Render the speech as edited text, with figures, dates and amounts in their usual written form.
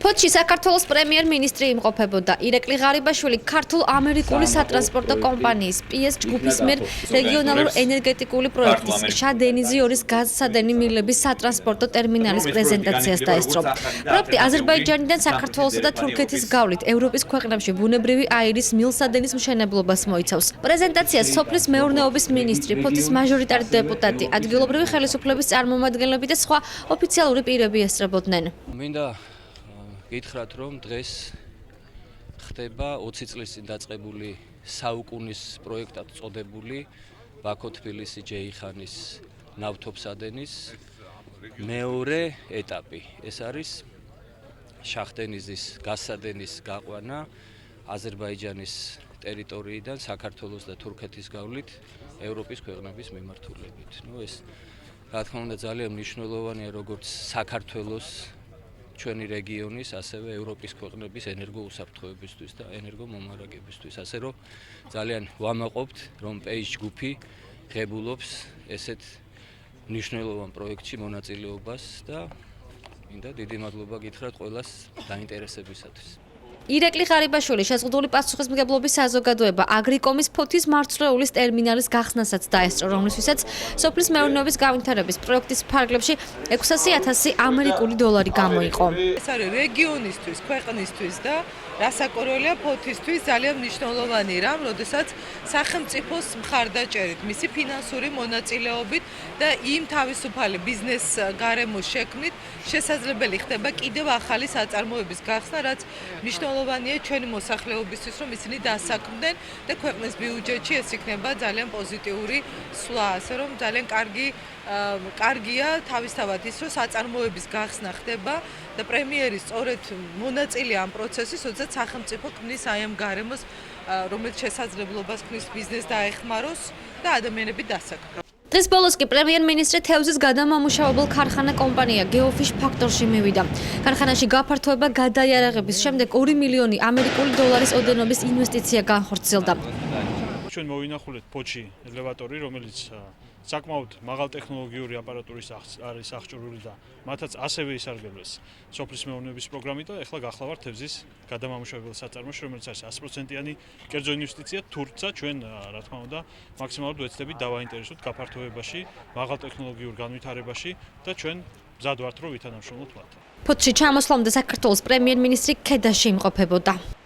ფოთში საქართველოს პრემიერ-მინისტრი იმყოფებოდა. ირაკლი ღარიბაშვილი ქართულ-ამერიკული სატრანსპორტო კომპანიის PS ჯგუფის მიერ რეგიონალურ ენერგეტიკული პროექტის შადენიზი 2-ის გაზსადენი მილების სატრანსპორტო ტერმინალის პრეზენტაციას დაესწრო. პროექტი აზერბაიჯანიდან საქართველოსა და თურქეთის გავლით ევროპის ქვეყნებში ბუნებრივი აირის მილსადენის მშენებლობას მოიცავს. პრეზენტაციას სოფლის მეურნეობის მინისტრი, ფოთის მაჟორიტარი დეპუტატი, ადგილობრივი ხელისუფლების წარმომადგენლები და სხვა ოფიციალური პირები ესწრებოდნენ. გითხრათ, რომ დღეს ხდება 20 წლის წინ დაწყებული საუკუნის პროექტად წოდებული ბაქო-თბილისი-ჯეიხანის ნავთობსადენის მეორე ეტაპი. ეს არის შახდენიზის გაზსადენის გაყვანა აზერბაიჯანის ტერიტორიიდან საქართველოს და თურქეთის გავლით ევროპის ქვეყნების მიმართულებით. ეს რა თქმა უნდა ძალიან მნიშვნელოვანია როგორც საქართველოს ჩვენი რეგიონის, ასევე ევროპის ქვეყნების ენერგოუსაფრთხოებისთვის და ენერგომომარაგებისთვის. ასე რომ ძალიან ვამაყობთ, რომ პეის ჯგუფი ღებულობს ესეთ მნიშვნელოვან პროექტში მონაწილეობას და მინდა დიდი მადლობა გითხრათ ყველას დაინტერესებისათვის. ირაკლი ღარიბაშვილი შეზღუდული პასუხისმგებლობის საზოგადოება აგრიკომის ფოთის მარცვლეულის ტერმინალის გახსნასაც დაესწრო, რომლისთვისაც სოფლის მეურნეობის განვითარების პროექტის ფარგლებში 600,000 ამერიკული დოლარი გამოიყო. ეს არის რეგიონისთვის, ქვეყნისთვის და რასაკვირველია ფოთისთვის ძალიან მნიშვნელოვანი რამ, როდესაც სახელმწიფოს მხარდაჭერით, მისი ფინანსური მონაწილეობით და იმ თავისუფალი ბიზნეს გარემოს შექმნით შესაძლებელი ხდება კიდევ ახალი საწარმოების გახსნა, რაც მნიშვნელოვანია ჩვენი მოსახლეობისთვის, რომ ისინი დასაქმდნენ და ქვეყნის ბიუჯეტში ეს იქნება ძალიან პოზიტიური სვლა, ასე რომ ძალიან კარგია თავისთავად ის, რომ საწარმოების გახსნა ხდება და პრემიერი სწორედ მონაწილეა ამ პროცესის, როდესაც სახელმწიფო ქმნის აი ამ გარემოს, რომელიც შესაძლებლობას ქმნის ბიზნეს დაეხმაროს და ადამიანები დასაქმნონ. დღეს ბოლოს კი პრემიერ-მინისტრი თევზის გადამამუშავებელ ქარხანა კომპანია გეოფიშ ფაქტორში მივიდა. ქარხანაში გაფართოება გადაიარაღების შემდეგ 2 მილიონი ამერიკული დოლარის ოდენობის ინვესტიცია განხორციელდა. ჩვენ მოვინახულეთ ფოთში ელევატორი, რომელიც საკმაოდ მაღალტექნოლოგიური აპარატურის არის აღჭურვილი და მათაც ასევე ისარგებლეს სოფლის მეურნეობის პროგრამით და ეხლა გახლავართ თევზის გადამამუშავებელ საწარმოში, რომელიც არის 100%-იანი კერძო ინვესტიცია, თუმცა ჩვენ რა თქმა უნდა მაქსიმალურად ვეცდებით დავაინტერესოთ გაფართოებაში, მაღალტექნოლოგიურ განვითარებაში და ჩვენ მზად ვართ, რომ ვითანამშრომლოთ მათ. ფოთში ჩამოსვლამდე საქართველოს პრემიერ-მინისტრი ქედაში იმყოფებოდა.